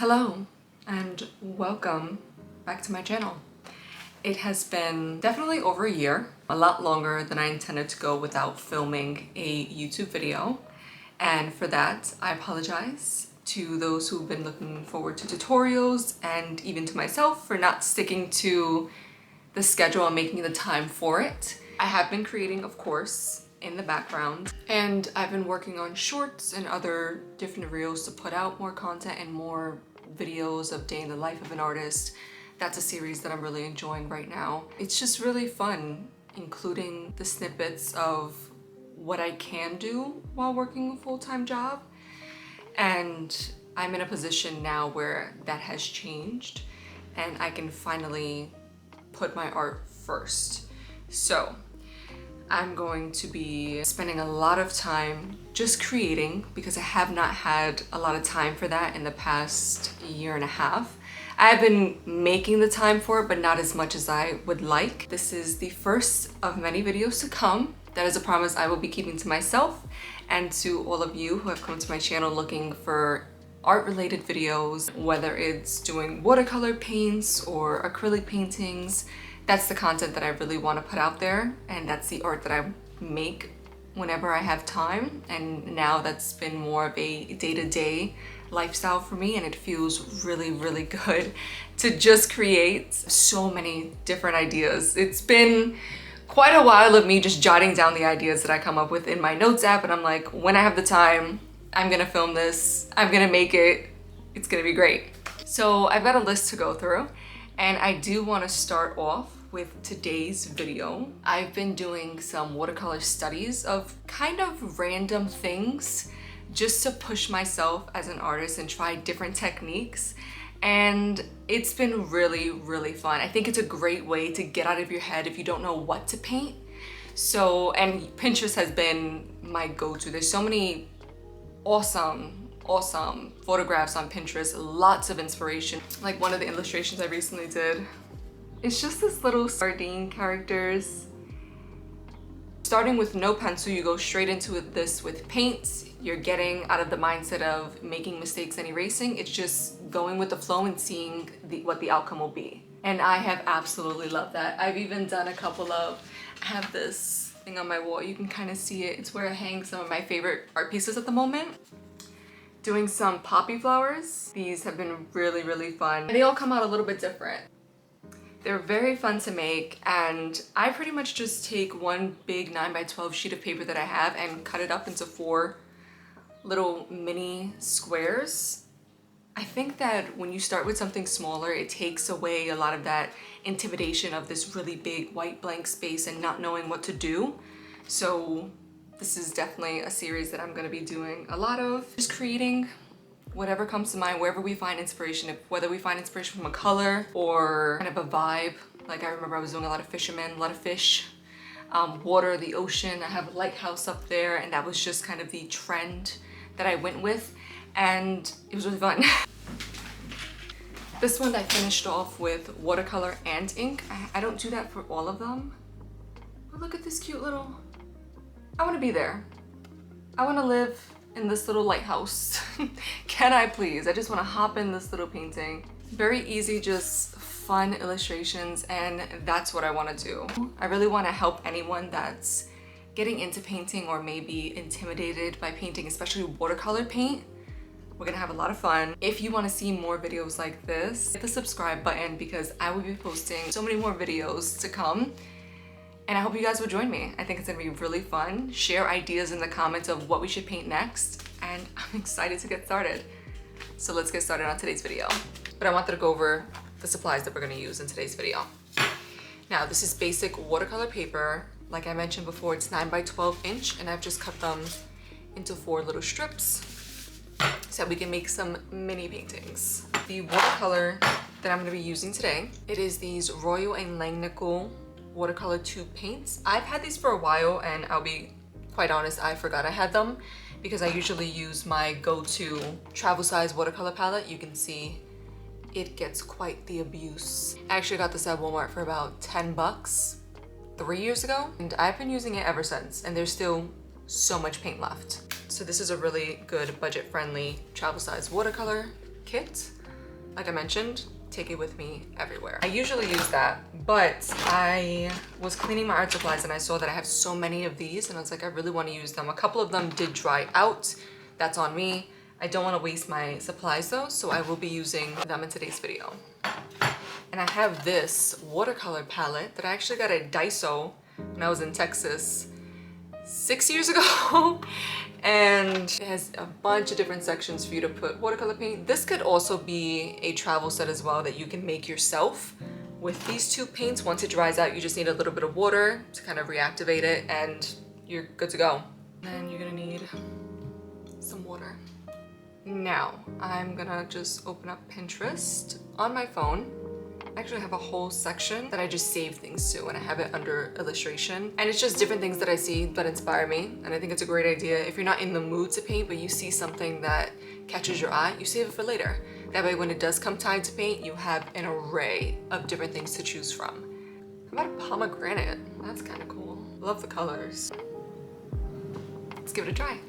Hello and welcome back to my channel. It has been definitely over a year, a lot longer than I intended to go without filming a YouTube video. And for that, I apologize to those who've been looking forward to tutorials and even to myself for not sticking to the schedule and making the time for it. I have been creating, of course, in the background, and I've been working on shorts and other different reels to put out more content and more videos of day in the life of an artist. That's a series that I'm really enjoying right now. It's just really fun, including the snippets of what I can do while working a full-time job. And I'm in a position now where that has changed and I can finally put my art first. So I'm going to be spending a lot of time just creating because I have not had a lot of time for that in the past year and a half. I've been making the time for it, but not as much as I would like. This is the first of many videos to come. That is a promise I will be keeping to myself and to all of you who have come to my channel looking for art-related videos, whether it's doing watercolor paints or acrylic paintings. That's the content that I really want to put out there, and that's the art that I make whenever I have time. And now that's been more of a day-to-day lifestyle for me, and it feels really, really good to just create so many different ideas. It's been quite a while of me just jotting down the ideas that I come up with in my notes app, and I'm like, when I have the time, I'm gonna film this, I'm gonna make it, it's gonna be great. So I've got a list to go through, and I do want to start off with today's video. I've been doing some watercolor studies of kind of random things just to push myself as an artist and try different techniques. And it's been really, really fun. I think it's a great way to get out of your head if you don't know what to paint. So, and Pinterest has been my go-to. There's so many awesome photographs on Pinterest, lots of inspiration. Like one of the illustrations I recently did, it's just this little sardine characters. Starting with no pencil, you go straight into this with paints. You're getting out of the mindset of making mistakes and erasing. It's just going with the flow and seeing what the outcome will be. And I have absolutely loved that. I've even done a couple of, I have this thing on my wall, you can kind of see it. It's where I hang some of my favorite art pieces at the moment. Doing some poppy flowers. These have been really, really fun. And they all come out a little bit different. They're very fun to make, and I pretty much just take one big 9x12 sheet of paper that I have and cut it up into 4 little mini squares. I think that when you start with something smaller, it takes away a lot of that intimidation of this really big white blank space and not knowing what to do. So this is definitely a series that I'm going to be doing a lot of, just creating whatever comes to mind, wherever we find inspiration, whether we find inspiration from a color or kind of a vibe. Like I remember I was doing a lot of fishermen, a lot of fish, water, the ocean. I have a lighthouse up there, and that was just kind of the trend that I went with, and it was really fun. This one I finished off with watercolor and ink. I don't do that for all of them, but look at this cute little, I want to be there. I want to live in this little lighthouse. Can I please? I just want to hop in this little painting. Very easy, just fun illustrations, and that's what I want to do. I really want to help anyone that's getting into painting or maybe intimidated by painting, especially watercolor paint. We're gonna have a lot of fun. If you want to see more videos like this, hit the subscribe button because I will be posting so many more videos to come. And I hope you guys will join me. I think it's gonna be really fun. Share ideas in the comments of what we should paint next, and I'm excited to get started. So let's get started on today's video. But I wanted to go over the supplies that we're gonna use in today's video. Now, this is basic watercolor paper. Like I mentioned before, it's 9x12 inch, and I've just cut them into 4 little strips so that we can make some mini paintings. The watercolor that I'm gonna be using today, it is these Royal and Langnickel watercolor tube paints. I've had these for a while, and I'll be quite honest, I forgot I had them because I usually use my go-to travel size watercolor palette. You can see it gets quite the abuse. I actually got this at Walmart for about 10 bucks 3 years ago, and I've been using it ever since, and there's still so much paint left. So this is a really good budget-friendly travel size watercolor kit. like I mentioned, take it with me everywhere. I usually use that, but I was cleaning my art supplies and I saw that I have so many of these and I was like, I really want to use them. A couple of them did dry out. That's on me. I don't want to waste my supplies though, so I will be using them in today's video. And I have this watercolor palette that I actually got at Daiso when I was in Texas 6 years ago. And it has a bunch of different sections for you to put watercolor paint. This could also be a travel set as well that you can make yourself with these two paints. Once it dries out, you just need a little bit of water to kind of reactivate it and you're good to go. Then you're gonna need some water. Now, I'm gonna just open up Pinterest on my phone. I actually have a whole section that I just save things to and I have it under illustration. And it's just different things that I see that inspire me. And I think it's a great idea. If you're not in the mood to paint, but you see something that catches your eye, you save it for later. That way when it does come time to paint, you have an array of different things to choose from. How about a pomegranate? That's kind of cool. Love the colors. Let's give it a try.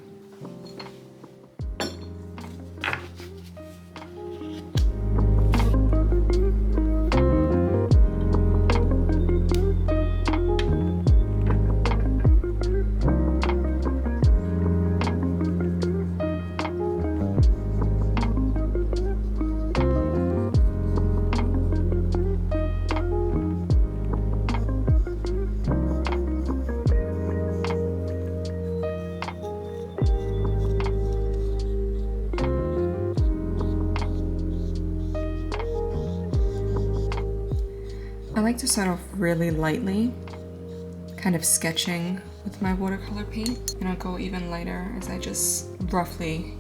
I like to start off really lightly, kind of sketching with my watercolor paint, and I'll go even lighter as I just roughly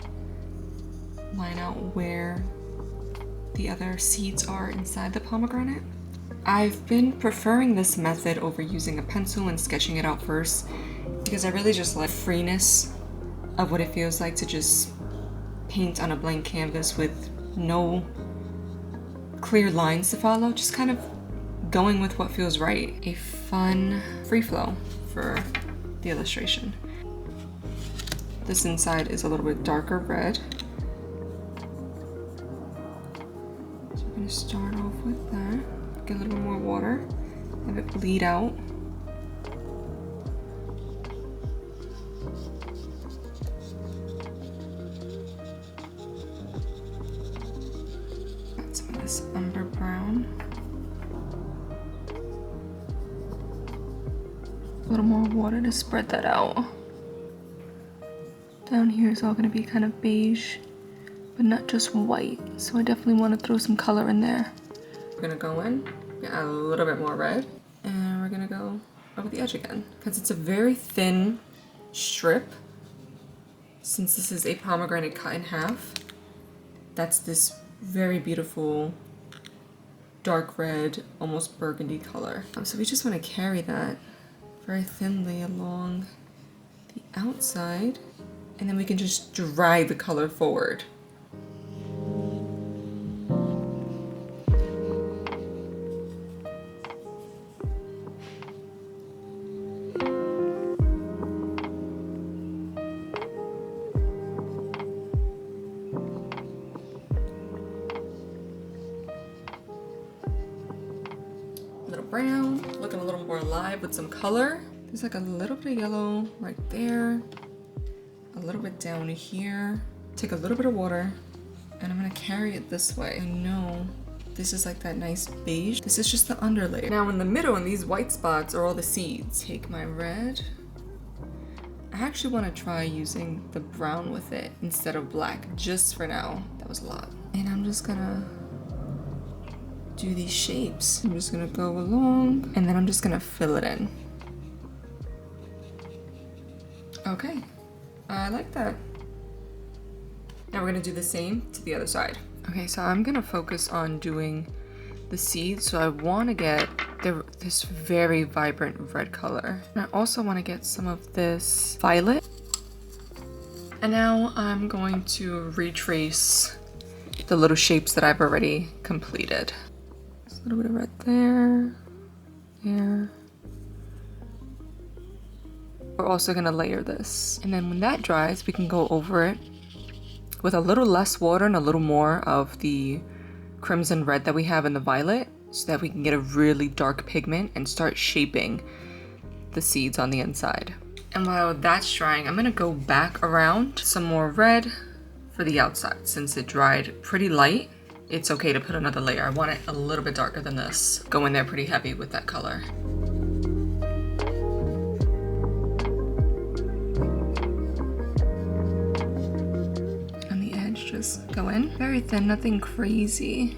line out where the other seeds are inside the pomegranate. I've been preferring this method over using a pencil and sketching it out first because I really just like freeness of what it feels like to just paint on a blank canvas with no clear lines to follow, just kind of going with what feels right. A fun free flow for the illustration. This inside is a little bit darker red. So I'm gonna start off with that. Get a little bit more water, have it bleed out. Got some of this umber brown. A little more water to spread that out. Down here is all going to be kind of beige, but not just white. So I definitely want to throw some color in there. We're going to go in, get a little bit more red, and we're going to go over the edge again. Because it's a very thin strip, since this is a pomegranate cut in half, that's this very beautiful dark red, almost burgundy color. So we just want to carry that very thinly along the outside, and then we can just drag the color forward. Brown, looking a little more alive with some color. There's like a little bit of yellow right there, a little bit down here. Take a little bit of water and I'm gonna carry it this way. I know this is like that nice beige. This is just the underlay. Now in the middle, in these white spots are all the seeds. Take my red. I actually want to try using the brown with it instead of black, just for now. That was a lot. And I'm just gonna do these shapes. I'm just gonna go along and then I'm just gonna fill it in. Okay, I like that. Now we're gonna do the same to the other side. Okay, so I'm gonna focus on doing the seeds. So I wanna get this very vibrant red color. And I also wanna get some of this violet. And now I'm going to retrace the little shapes that I've already completed. A little bit of red there, there. We're also gonna layer this. And then when that dries, we can go over it with a little less water and a little more of the crimson red that we have in the violet so that we can get a really dark pigment and start shaping the seeds on the inside. And while that's drying, I'm gonna go back around some more red for the outside. Since it dried pretty light, it's okay to put another layer. I want it a little bit darker than this. Go in there pretty heavy with that color. On the edge, just go in. Very thin, nothing crazy.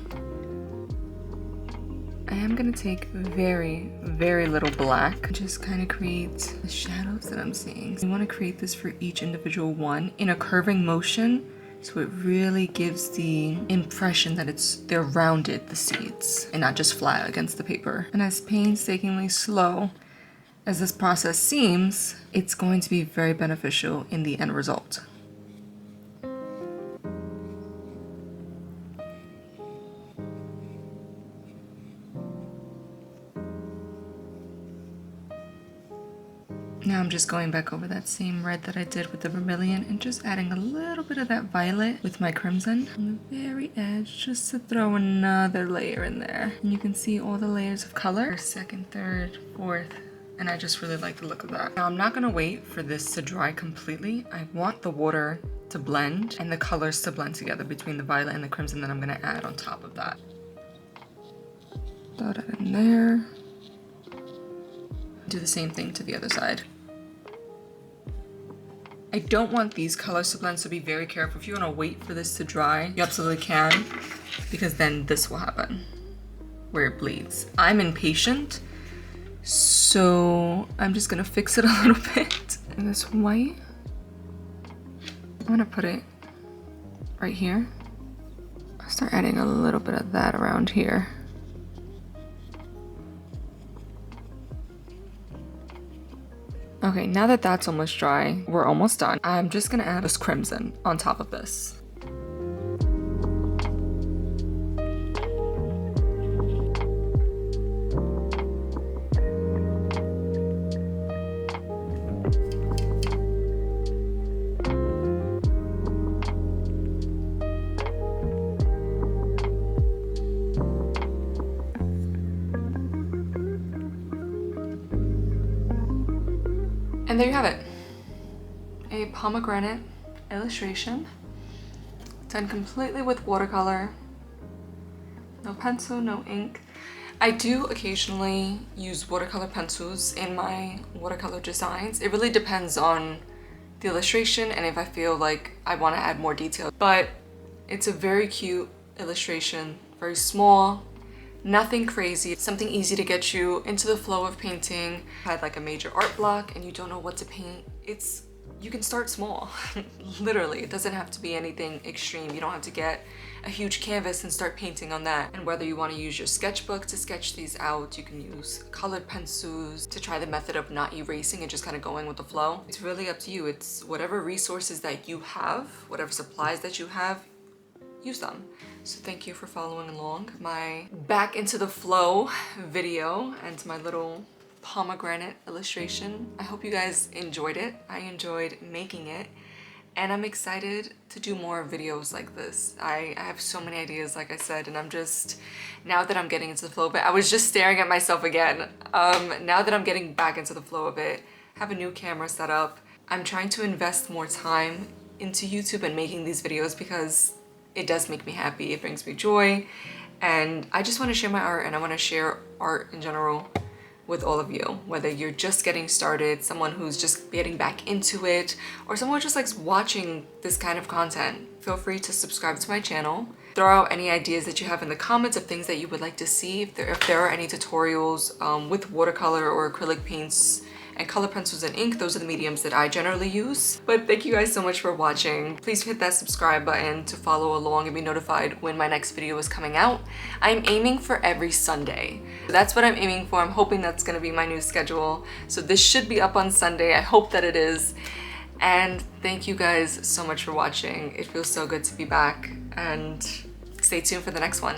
I am gonna take very, very little black. Just kind of create the shadows that I'm seeing. You wanna create this for each individual one in a curving motion, so it really gives the impression that they're rounded, the seeds, and not just flat against the paper. And as painstakingly slow as this process seems, it's going to be very beneficial in the end result. Now I'm just going back over that same red that I did with the vermilion and just adding a little bit of that violet with my crimson on the very edge, just to throw another layer in there. And you can see all the layers of color, second, third, fourth, and I just really like the look of that. Now I'm not gonna wait for this to dry completely. I want the water to blend and the colors to blend together between the violet and the crimson that I'm gonna add on top of that. Throw that in there. Do the same thing to the other side. I don't want these colors to blend, so be very careful. If you want to wait for this to dry, you absolutely can, because then this will happen, where it bleeds. I'm impatient, so I'm just gonna fix it a little bit. And this white, I'm gonna put it right here. I'll start adding a little bit of that around here. Okay, now that that's almost dry, we're almost done. I'm just gonna add this crimson on top of this. And there you have it, a pomegranate illustration done completely with watercolor. No pencil, no ink. I do occasionally use watercolor pencils in my watercolor designs. It really depends on the illustration and if I feel like I want to add more detail. But it's a very cute illustration, very small. Nothing crazy, something easy to get you into the flow of painting. Had like a major art block and you don't know what to paint. You can start small, literally. It doesn't have to be anything extreme. You don't have to get a huge canvas and start painting on that. And whether you want to use your sketchbook to sketch these out, you can use colored pencils to try the method of not erasing and just kind of going with the flow. It's really up to you. It's whatever resources that you have, whatever supplies that you have, use them. So thank you for following along my back into the flow video and my little pomegranate illustration. I hope you guys enjoyed it. I enjoyed making it and I'm excited to do more videos like this. I have so many ideas, like I said, and I'm just, now that I'm getting into the flow of it, I was just staring at myself again. Now that I'm getting back into the flow of it, have a new camera set up, I'm trying to invest more time into YouTube and making these videos because it does make me happy, it brings me joy, and I just want to share my art and I want to share art in general with all of you, whether you're just getting started, someone who's just getting back into it, or someone who just likes watching this kind of content. Feel free to subscribe to my channel. Throw out any ideas that you have in the comments of things that you would like to see. If there are any tutorials with watercolor or acrylic paints and color pencils and ink, those are the mediums that I generally use. But thank you guys so much for watching. Please hit that subscribe button to follow along and be notified when my next video is coming out. I'm aiming for every Sunday. That's what I'm aiming for. I'm hoping that's gonna be my new schedule. So this should be up on Sunday. I hope that it is. And thank you guys so much for watching. It feels so good to be back, and stay tuned for the next one.